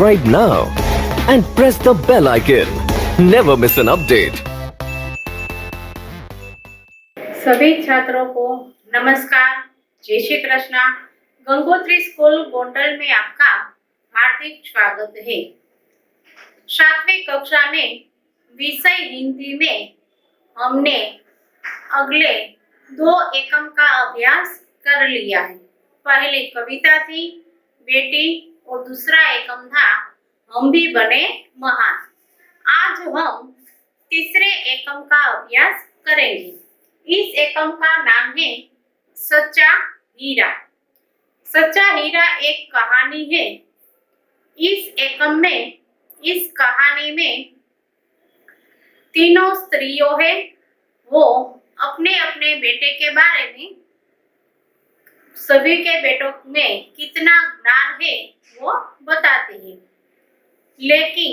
subscribe now and press the bell icon. Never miss an update. सभी छात्रों को नमस्कार, जय श्री कृष्णा। गंगोत्री स्कूल गोंडल में आपका हार्दिक स्वागत है। 7वीं कक्षा में विषय हिंदी में हमने अगले 2 एकम का अभ्यास कर लिया है। पहली कविता थी बेटी और दूसरा एकम था हम भी बने महान। आज हम तीसरे एकम का अभ्यास करेंगे। इस एकम का नाम है सच्चा हीरा। सच्चा हीरा एक कहानी है। इस कहानी में तीनों स्त्रियों है, वो अपने अपने बेटे के बारे में, सभी के बेटों में कितना ज्ञान है वो बताते हैं। लेकिन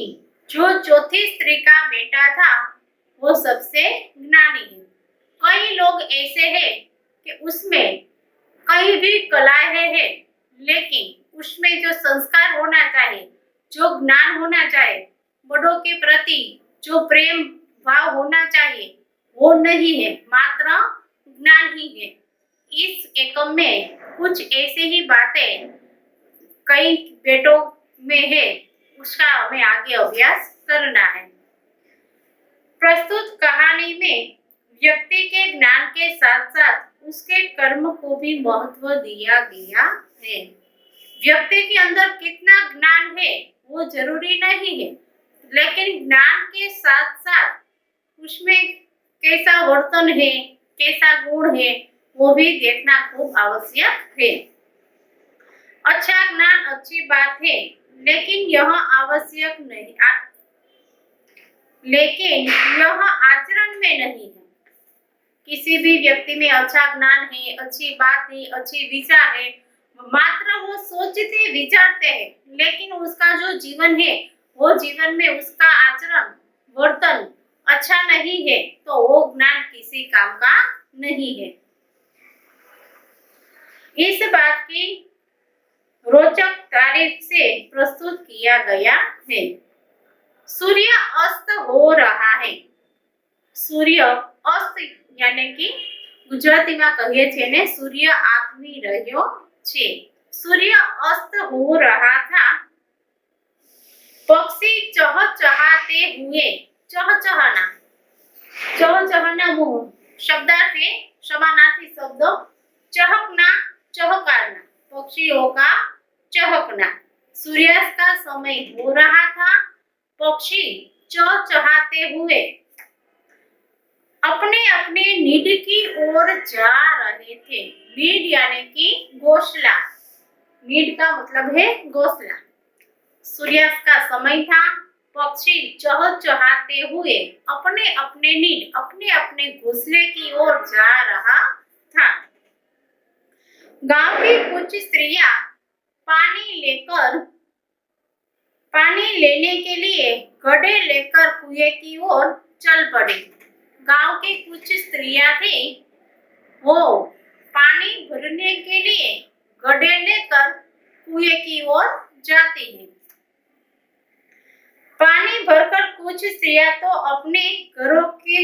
जो चौथी स्त्री का बेटा था वो सबसे ज्ञानी है। कई लोग ऐसे हैं कि उसमें कई भी कलाएं हैं, लेकिन उसमें जो संस्कार होना चाहिए, जो ज्ञान होना चाहिए, बड़ों के प्रति जो प्रेम भाव होना चाहिए वो नहीं है, मात्र ज्ञान ही है। इस एकम में कुछ ऐसे ही बातें कई बेटों में है, उसका हमें आगे अभ्यास करना है। प्रस्तुत कहानी में व्यक्ति के ज्ञान के साथ साथ उसके कर्म को भी महत्व दिया गया है। व्यक्ति के अंदर कितना ज्ञान है वो जरूरी नहीं है, लेकिन ज्ञान के साथ साथ उसमें कैसा वर्तन है, कैसा गुण है, वो भी देखना खूब आवश्यक है। अच्छा ज्ञान अच्छी बात है, लेकिन यह आवश्यक नहीं, लेकिन यह आचरण में नहीं है। किसी भी व्यक्ति में अच्छा ज्ञान है, अच्छी बात है, अच्छी विचार है, मात्र वो सोचते विचारते हैं, लेकिन उसका जो जीवन है वो जीवन में उसका आचरण वर्तन अच्छा नहीं है, तो वो ज्ञान किसी काम का नहीं है। इस बात की रोचक तारीफ से प्रस्तुत किया गया है। सूर्य अस्त हो रहा है। सूर्य अस्त यानी कि ગુજરાતીમાં કહીએ છીએ ને સૂર્ય આથમી રહ્યો છે। सूर्य अस्त हो रहा था। पक्षी चहचहाते हुए, चहचहाना, चहचहाना मुंह शब्दार्थ है, समानार्थी शब्द चहकना, चहकारना, पक्षियों का चहकना। सूर्यास्त का समय हो रहा था। पक्षी चहचहाते हुए अपने अपने नीड की ओर जा रहे थे। नीड यानी कि घोंसला। नीड का मतलब है घोंसला। सूर्यास्त का समय था। पक्षी चहचहाते हुए अपने अपने नीड, अपने अपने घोंसले की ओर जा रहा था। गांव की कुछ स्त्रियां पानी लेने के लिए घड़े लेकर कुएं की ओर चल पड़ी। गांव की कुछ स्त्रियां थी, वो पानी भरने के लिए घड़े लेकर कुएं की ओर जाती है। पानी भरकर कुछ स्त्रियां तो अपने घरों की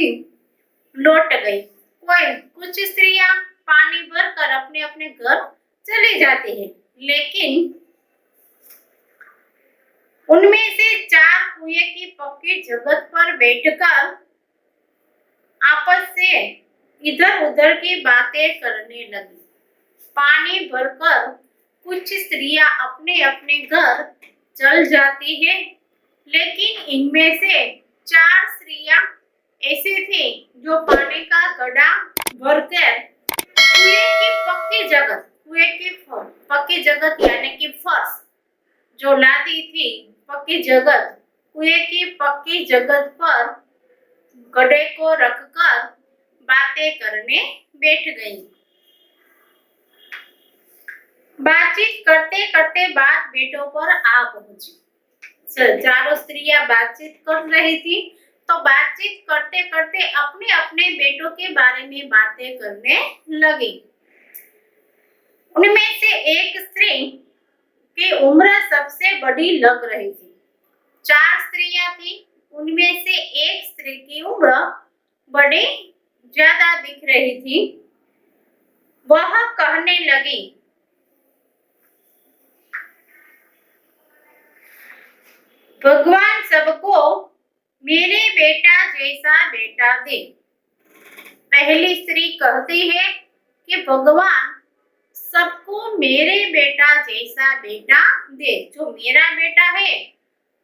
लौट गई। कुछ स्त्रियां पानी भरकर अपने अपने घर चली जाती है, लेकिन उनमें से 4 कुएं की पक्की जगह पर बैठकर आपस से इधर उधर की बातें करने लगी। पानी भरकर कुछ स्त्रियां अपने अपने घर चल जाती है, लेकिन इनमें से 4 स्त्रियां ऐसी थी जो पानी का घड़ा भरकर कुएं की पक्की जगह यानी कि फर्श जो लादी थी, पक्की जगह, कुएं की पक्की जगह पर घड़े को रखकर बातें करने बैठ गई। बातचीत करते करते बात बेटों पर आ पहुंची। चारों स्त्रियां बातचीत कर रही थी, तो बातचीत करते करते अपने अपने बेटों के बारे में बातें करने लगी। उनमें से एक स्त्री की उम्र सबसे बड़ी लग रही थी। 4 स्त्रियां थी, उनमें से एक स्त्री की उम्र बड़ी ज्यादा दिख रही थी। वह कहने लगी, भगवान सबको मेरे बेटा जैसा बेटा दे। पहली स्त्री कहती है कि भगवान सबको मेरे बेटा जैसा बेटा दे। जो मेरा बेटा है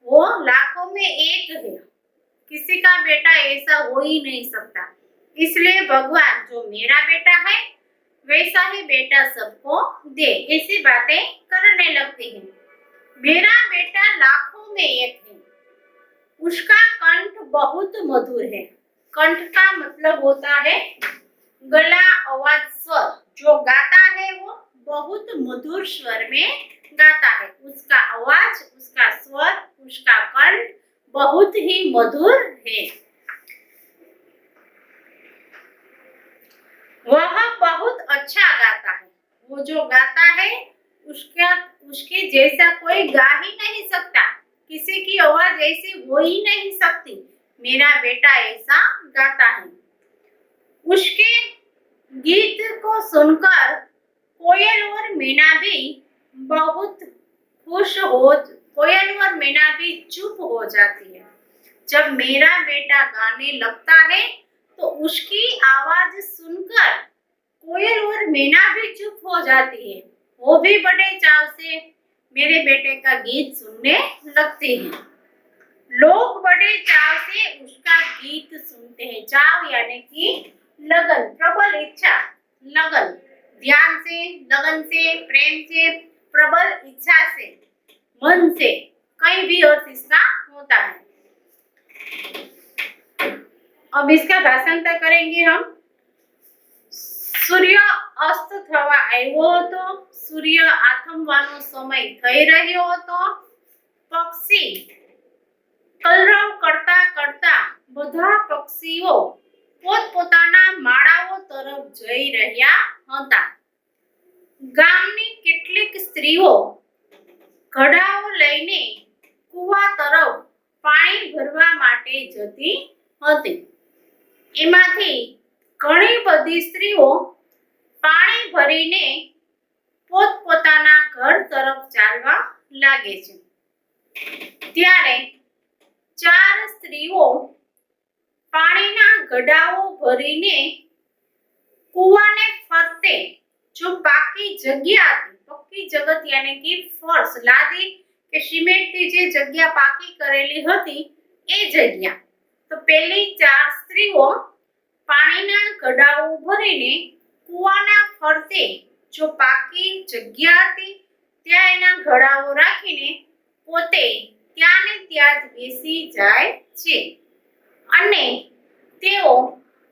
वो लाखों में एक है, किसी का बेटा ऐसा हो ही नहीं सकता। इसलिए भगवान जो मेरा बेटा है वैसा ही बेटा सबको दे। ऐसी बातें करने लगती है। मेरा बेटा लाखों में एक है, उसका कंठ बहुत मधुर है। कंठ का मतलब होता है गला, आवाज, स्वर। जो गाता है वो बहुत मधुर स्वर में गाता है। उसका आवाज, उसका स्वर, उसका कंठ बहुत ही मधुर है। वह बहुत अच्छा गाता है। वो जो गाता है उसके जैसा कोई गा ही नहीं सकता। किसी की आवाज ऐसी हो ही नहीं सकती। मेरा बेटा ऐसा गाता है। उसके गीत को सुनकर कोयल और मीना भी बहुत खुश हो कोयल और मीना भी चुप हो जाती है। जब मेरा बेटा गाने लगता है तो उसकी आवाज सुनकर कोयल और मीना भी चुप हो जाती है। वो भी बड़े चाव से मेरे बेटे का गीत सुनने लगते हैं। लोग बड़े चाव से उसका गीत सुनते हैं। चाव यानी कि लगन, प्रबल इच्छा, लगन, ध्यान से, लगन से, प्रेम से, प्रबल इच्छा से, मन से, कहीं भी अर्थ इसका होता है। अब इसका भाषांतर करेंगे हम। सूर्य અસ્ત થવા આવ્યો હતો, સૂર્ય આથમવાનો સમય થઈ રહ્યો હતો, પક્ષી કલરવ કરતા કરતા બધા પક્ષીઓ પોતપોતાના માળાઓ તરફ જઈ રહ્યા હતા। ગામની કેટલીક સ્ત્રીઓ ઘડાઓ લઈને કૂવા તરફ પાણી ભરવા માટે જતી હતી। એમાંથી ઘણી બધી સ્ત્રીઓ પાણી ભરીને પોતપોતાના ઘર તરફ ચાલવા લાગે છે। ત્યારે 4 સ્ત્રીઓ પાણીના ઘડાઓ ભરીને કૂવાને ફરતે जो बाकी जगह હતી, पक्की जगत यानी कि फर्श, लादी के सीमेंट की जे जगह पाकी करेली હતી ए जगह, तो पहली 4 स्त्रीओ पाणीना गडाओ भरीने કૂવાના ફરતે जो पाकी जगह હતી ત્યાં એના ઘડાઓ રાખીને પોતે ત્યાં ને ત્યાં જ બેસી જાય છે અને તેઓ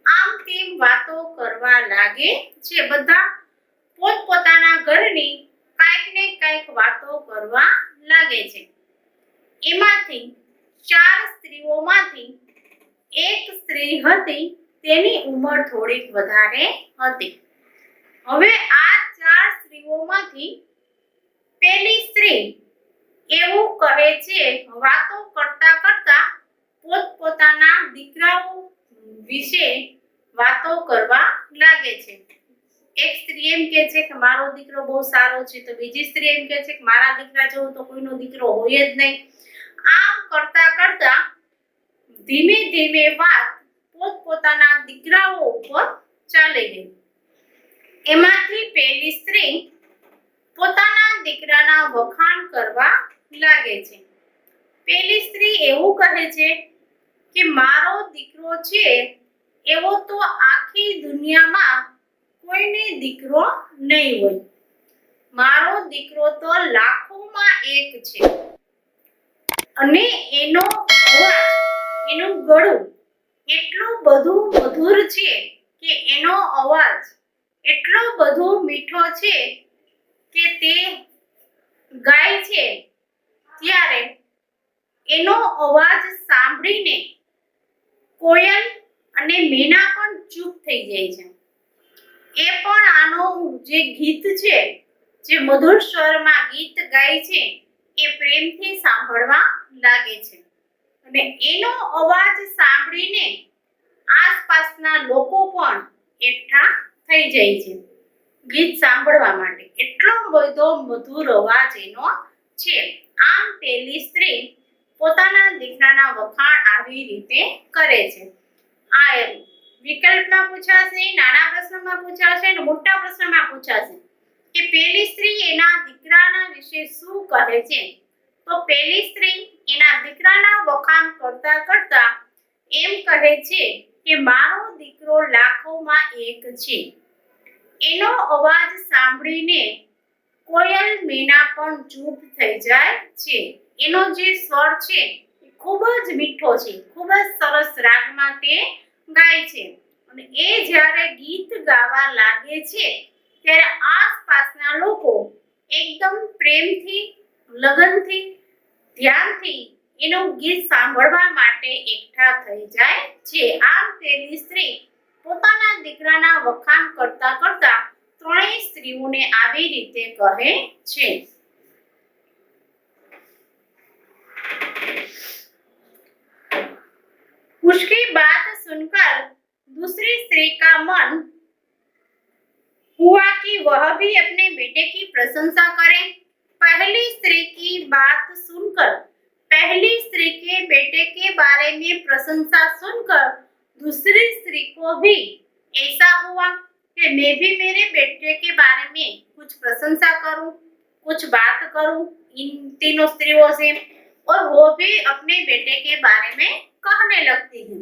આમ તેમ વાતો કરવા લાગે છે। બધા પોતપોતાના ઘરની કાંઈક ને કાંઈક વાતો કરવા લાગે છે। એમાંથી 4 સ્ત્રીઓમાંથી એક સ્ત્રી હતી, તેની ઉંમર થોડીક વધારે હતી। હવે આ 4 સ્ત્રીઓમાંથી પહેલી સ્ત્રી એવું કહે છે, વાતો કરતા કરતા પોતપોતાના દીકરાઓ વિશે વાતો કરવા લાગે છે। एक स्त्री एम कहे छे कि मारो दीकरो बहुत सारो छे, तो बीजी स्त्री एम कहे छे कि मारा दीकरा जेवो तो कोईनो दीकरो होय ज नहीं। आम करता करता धीमे धीमे बात पोतपोताना दीकराओ उपर चाली गई। एमांथी पहेली स्त्री पोताना दीकराना वखाण करवा लागे छे। पहेली स्त्री एवुं कहे छे कि मारो दीकरो छे एवो तो आखी दुनियामां कोईने दीकरो नहीं होय। मारो दीकरो तो लाखोमां एक छे अने एनो अवाज, एनु गळुं એટલું બધું મધુર છે કે એનો અવાજ એટલો બધો મીઠો છે કે તે ગાય છે ત્યારે એનો અવાજ સાંભળીને કોયલ અને મીના પણ ચૂપ થઈ જાય છે। એ પણ આનો જે ગીત છે જે મધુર સ્વરમાં ગીત ગાય છે એ પ્રેમથી સાંભળવા લાગે છે અને એનો અવાજ સાંભળીને આસપાસના લોકો પણ એકઠા થઈ જાય છે ગીત સાંભળવા માટે. એટલો બધો મધુર અવાજ એનો છે. આમ પેલી સ્ત્રી પોતાના દીકરાના વખાણ આવી રીતે કરે છે. આ વિકલ્પમાં પૂછાશે, નાના પ્રશ્નમાં પૂછાશે અને મોટા પ્રશ્નમાં પૂછાશે કે પેલી સ્ત્રી એના દીકરાના વિશે શું કહે છે. તો પેલી સ્ત્રી એના દીકરાના વખાણ કરતા કરતા એમ કહે છે કે મારો દીકરો લાખોમાં એક છે. એનો અવાજ સાંભળીને કોયલ મેના પણ ચૂપ થઈ જાય છે. એનો જે સ્વર છે એ ખૂબ જ મીઠો છે, ખૂબ જ સરસ રાગમાં તે ગાય છે અને એ જ્યારે ગીત ગાવા લાગે છે ત્યારે આસપાસના લોકો એકદમ પ્રેમથી, લગનથી, ધ્યાનથી એનું ગીત સાંભળવા માટે એકઠા થઈ જાય છે. આમ પેલી સ્ત્રી પોતાના દીકરાના વખાણ કરતા કરતા ત્રણેય સ્ત્રીઓને આવી રીતે કહે છે. उसकी बात सुनकर दूसरी स्त्री का मन हुआ कि वह भी अपने बेटे की प्रशंसा करे. पहली स्त्री की बात सुनकर, पहली स्त्री के बेटे के बारे में प्रशंसा सुनकर दूसरी स्त्री को भी ऐसा हुआ कि मैं भी मेरे बेटे के बारे में कुछ प्रशंसा करूं, कुछ बात करूं इन तीनों स्त्रियों से और वो भी अपने बेटे के बारे में कहने लगती है.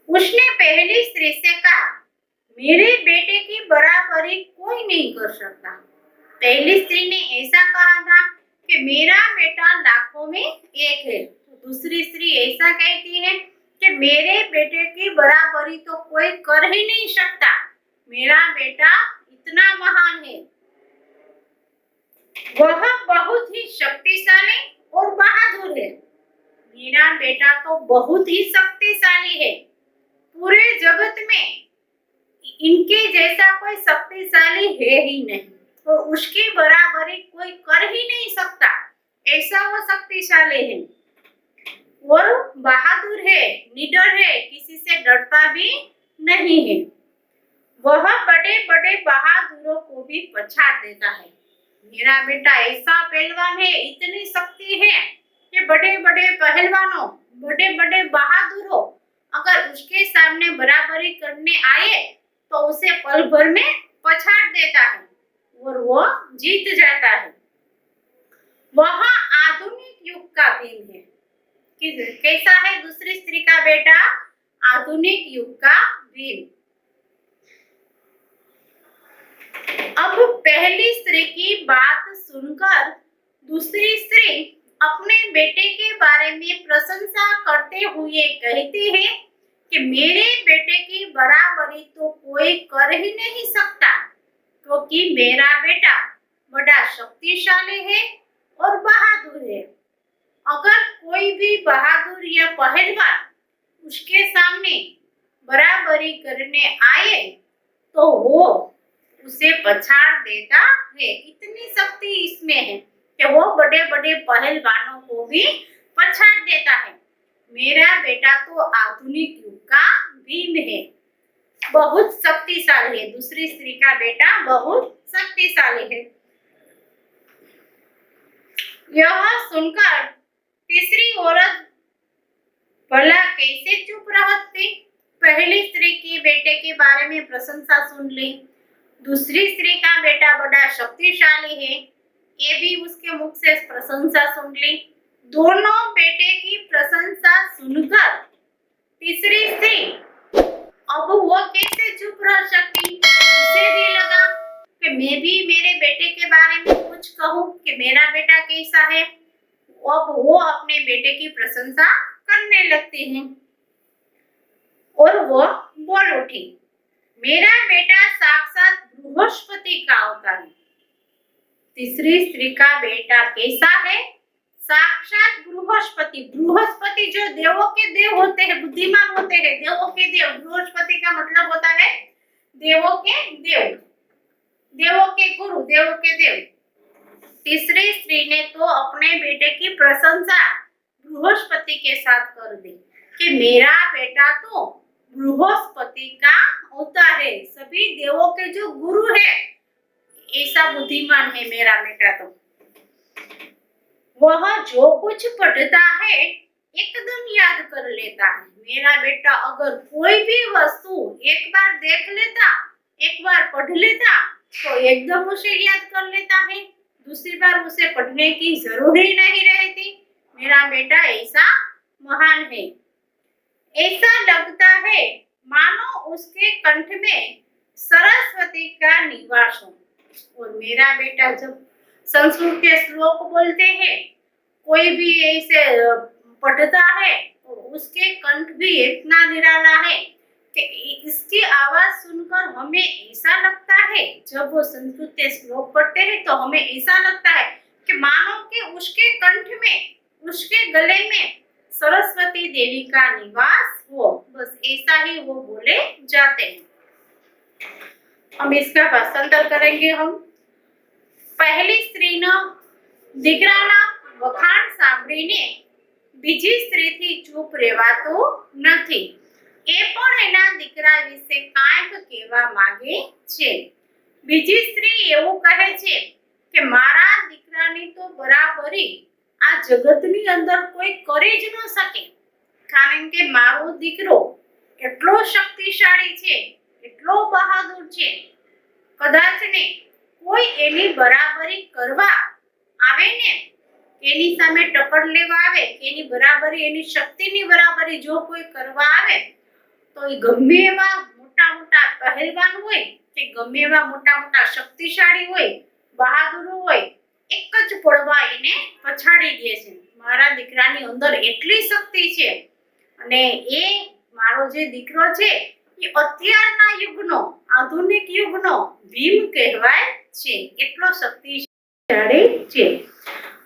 उसने पहली स्त्री से कहा, मेरे बेटे की बराबरी कोई नहीं कर सकता. पहली स्त्री ने ऐसा कहा था कि मेरा बेटा लाखों में एक है. तो दूसरी स्त्री ऐसा कहती है कि मेरे बेटे की बराबरी तो कोई कर ही नहीं सकता. मेरा बेटा इतना महान है. वह बहुत ही शक्तिशाली और बहादुर है. मेरा बेटा तो बहुत ही शक्तिशाली है. पूरे जगत में इनके जैसा कोई शक्तिशाली है ही नहीं और उसकी बराबरी कोई कर ही नहीं सकता. ऐसा वो शक्तिशाली है और बहादुर है, निडर है, किसी से डरता भी नहीं है. वह बड़े बड़े बहादुरों को भी पछाड़ देता है. मेरा बेटा ऐसा पहलवान है, इतनी शक्ति है कि बड़े बड़े पहलवानों, बड़े बड़े बहादुरों अगर उसके सामने बराबरी करने आए तो उसे पल भर में पछाड़ देता है और वो जीत जाता है. वह आधुनिक युग का भीम है. कैसा है दूसरी स्त्री का बेटा? आधुनिक युग का भीम. अब पहली स्त्री की बात सुनकर दूसरी स्त्री अपने बेटे के बारे में प्रशंसा करते हुए कहती है कि मेरे बेटे की बराबरी तो कोई कर ही नहीं सकता क्योंकि मेरा बेटा बड़ा शक्तिशाली है और बहादुर है. अगर कोई भी बहादुर या पहलवान उसके सामने बराबरी करने आए तो वो उसे पछाड़ देता है. इतनी शक्ति इसमें है कि वो बड़े बड़े पहलवानों को भी पछाड़ देता है. मेरा बेटा तो आधुनिक युग का भीम है, बहुत शक्तिशाली है. दूसरी स्त्री का बेटा बहुत शक्तिशाली है. यह सुनकर तीसरी औरत भला कैसे चुप रहती. पहली स्त्री के बेटे के बारे में प्रशंसा सुन ली, दूसरी स्त्री का बेटा बड़ा शक्तिशाली है, ये भी उसके मुख से प्रशंसा सुन ली. दोनों बेटे की प्रशंसा सुनकर तीसरी स्त्री अब वो कैसे चुप रह सकती. उसे भी लगा कि मैं भी मेरे बेटे के बारे में कुछ कहूं कि मेरा बेटा कैसा है. अब वो अपने बेटे की प्रशंसा करने लगती है और वो बोल उठी, मेरा बेटा साक्षात बृहस्पति का अवतार है. तीसरी स्त्री का बेटा कैसा है? साक्षात बृहस्पति. बृहस्पति जो देवों के देव होते हैं, बुद्धिमान होते हैं, देवों के देव. बृहस्पति का मतलब होता है देवों के देव. देवों के गुरु, देवों के देव। तीसरी स्त्री ने तो अपने बेटे की प्रशंसा बृहस्पति के साथ कर दी कि मेरा बेटा तो बृहस्पति का अवतार है, सभी देवों के जो गुरु है, ऐसा बुद्धिमान है मेरा बेटा। तो वह जो कुछ पढ़ता है एकदम याद कर लेता है। मेरा बेटा अगर कोई भी वस्तु एक बार देख लेता, एक बार पढ़ लेता, तो एकदम उसे याद कर लेता है, दूसरी बार उसे पढ़ने की जरूर ही नहीं रहती। मेरा बेटा ऐसा महान है। ऐसा लगता है मानो उसके कंठ में सरस्वती का निवास हो। और मेरा बेटा जब संस्कृत के श्लोक बोलते हैं, कोई भी ऐसे पढ़ता है, तो उसके कंठ भी इतना निराला है कि इसकी आवाज सुनकर हमें ऐसा लगता है, जब वो संस्कृत के श्लोक पढ़ते हैं तो हमें ऐसा लगता है कि मानो कि उसके कंठ में, उसके गले में सरस्वती देवी का निवास हो। बस ऐसा ही वो बोले जाते हैं। हम इसका भाषांतर करेंगे। हम પહેલી સ્ત્રીનો દીકરાના વખાણ સાંભળીને બીજી સ્ત્રીથી ચૂપ રહેવાતું નથી. એ પણ એના દીકરા વિશે કાંઈક કહેવા માંગે છે. બીજી સ્ત્રી એવું કહે છે કે મારા દીકરાની તો બરાબરી આ જગતની અંદર કોઈ કરી જ ન શકે, કારણ કે મારો દીકરો એટલો શક્તિશાળી છે, એટલો બહાદુર છે, કદાચ ને કોઈ એની બરાબરી કરવા આવે ને, એની સામે ટક્કર લેવા આવે, એની બરાબરી, એની શક્તિની બરાબરી જો કોઈ કરવા આવે તો એ ગમે એવા મોટા મોટા પહેલવાન હોય કે ગમે એવા મોટા મોટા શક્તિશાળી હોય, બહાદુર હોય, એક જ પળમાં એને પછાડી દે છે. મારા દીકરાની અંદર એટલી શક્તિ છે અને એ મારો જે દીકરો છે એ અત્યારના યુગનો, આધુનિક યુગનો ભીમ કહેવાય છે, એટલો શક્તિશાળી છે.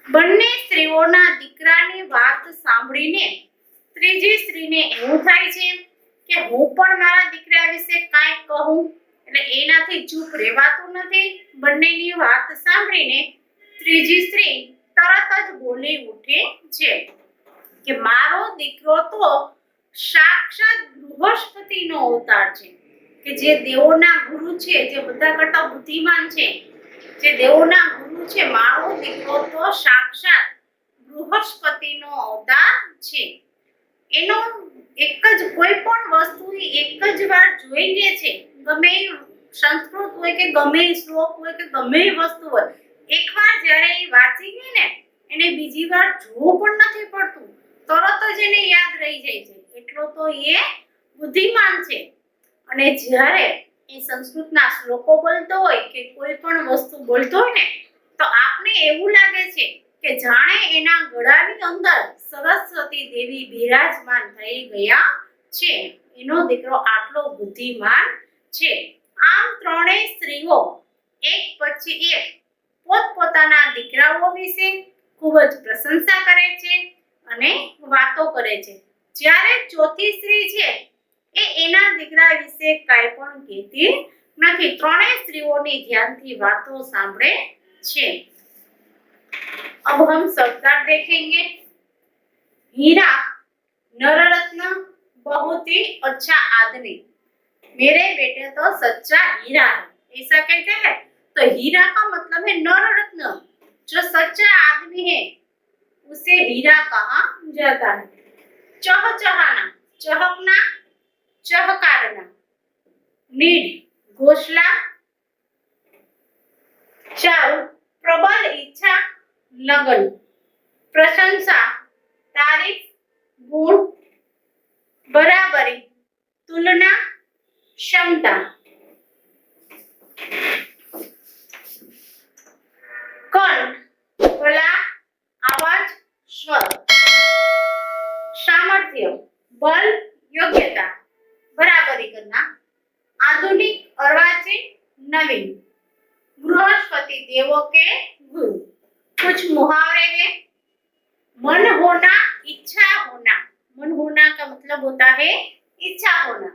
બંને સ્ત્રીઓના દીકરાની વાત સાંભળીને ત્રીજી સ્ત્રીને એવું થાય છે કે હું પણ મારા દીકરા વિશે કાંઈક કહું, એટલે એનાથી ચૂપ રહેવાતું નથી. બંનેની વાત સાંભળીને ત્રીજી સ્ત્રી તરત જ બોલી ઉઠે છે કે મારો દીકરો તો સાક્ષાત બૃહસ્પતિનો અવતાર છે, કે જે દેવોના ગુરુ છે, જે બધા કરતા બુદ્ધિમાન છે, જે દેવોના ગુરુ છે, મારો દીકરો તો સાક્ષાત બૃહસ્પતિનો અવતાર છે. એનો એક જ કોઈ પણ વસ્તુ એક જ વાર જોઈ લે છે, ગમે સંસ્કૃત હોય કે ગમે શ્લોક હોય કે ગમે વસ્તુ હોય, એકવાર જ્યારે એ વાંચી ગઈ ને, એને બીજી વાર જોવું પણ નથી પડતું, તરત જ એને યાદ રહી જાય છે. એટલો તો એ બુદ્ધિમાન છે. અને જ્યારે એ સંસ્કૃતના શ્લોકો બોલતો હોય કે કોઈ પણ વસ્તુ બોલતો હોય ને, તો આપને એવું લાગે છે કે જાણે એના ગળાની અંદર સરસ્વતી દેવી બિરાજમાન થઈ ગયા છે. એનો દીકરો આટલો બુદ્ધિમાન છે. આમ ત્રણેય સ્ત્રીઓ એક પછી એક પોતપોતાના દીકરાઓ વિશે ખૂબ જ પ્રશંસા કરે છે અને વાતો કરે છે. જ્યારે ચોથી સ્ત્રી છે એ એના દીકરા વિશે કાંઈ પણ કહેતી નથી, ત્રણેય સ્ત્રીઓની ધ્યાનથી વાતો સાંભળે છે. अब हम शब्दार्थ देखेंगे. हीरा नररत्न बहुत ही अच्छा आदमी, मेरे बेटे तो सच्चा हीरा है, ऐसा कहते हैं. तो हीरा का मतलब है नररत्न, जो सच्चा आदमी है उसे हीरा कहा जाता है. चहचहाना, चहकना, चहकारना. नीड, घोषला. चाव, प्रबल इच्छा, लगन. प्रशंसा, तारीफ, गुण. बराबरी, तुलना, क्षमता. कंठ, गला, आवाज, स्वर. सामर्थ्य, बल, योग्यता. बराबरी करना. आधुनिक, अर्वाचीन, नवीन. बृहस्पति देवों के गुरु. कुछ मुहावरे हैं. मन होना, इच्छा होना. मन होना का मतलब होता है इच्छा होना.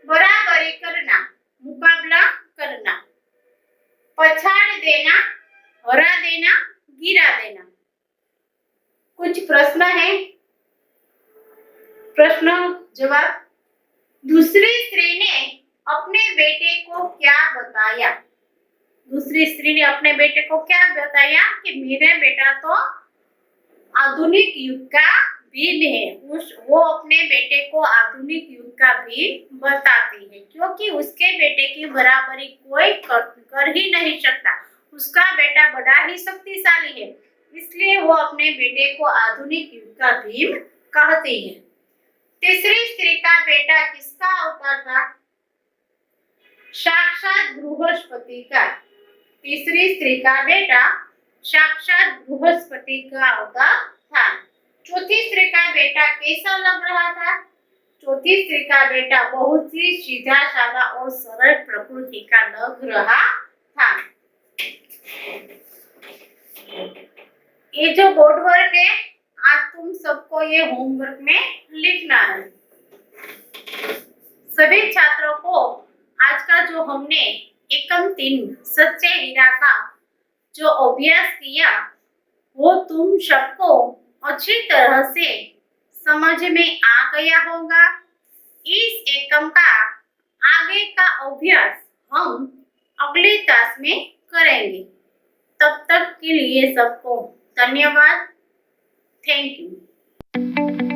बराबरी करना, मुकाबला करना. प्रश्न है, प्रश्न जवाब। दूसरी स्त्री ने अपने बेटे को क्या बताया? दूसरी स्त्री ने अपने बेटे को क्या बताया कि मेरा बेटा तो आधुनिक युग का भीम है। वो अपने बेटे को आधुनिक युग का भीम बताती है, क्योंकि उसके बेटे की बराबरी कोई कर ही नहीं सकता। उसका बेटा बड़ा ही शक्तिशाली है, इसलिए वो अपने बेटे को आधुनिक युग का भीम कहती है। तीसरी स्त्री का बेटा किसका अवतार था? साक्षात बृहस्पति का। तीसरी स्त्री का बेटा साक्षात बृहस्पति का अवतार था। चौथी स्त्री का बेटा कैसा लग रहा था? चौथी स्त्री का बेटा बहुत ही सीधा साधा और सरल प्रकृति का लग रहा था। ये जो बोर्ड वर्क है, आज तुम सबको ये होमवर्क में लिखना है। सभी छात्रों को आज का जो हमने एकम 3 सच्चे हीरा का जो अभ्यास किया, वो तुम सबको अच्छी तरह से समझ में आ गया होगा। इस एकम का आगे का अभ्यास हम अगली क्लास में करेंगे। तब तक के लिए सबको धन्यवाद। Thank you.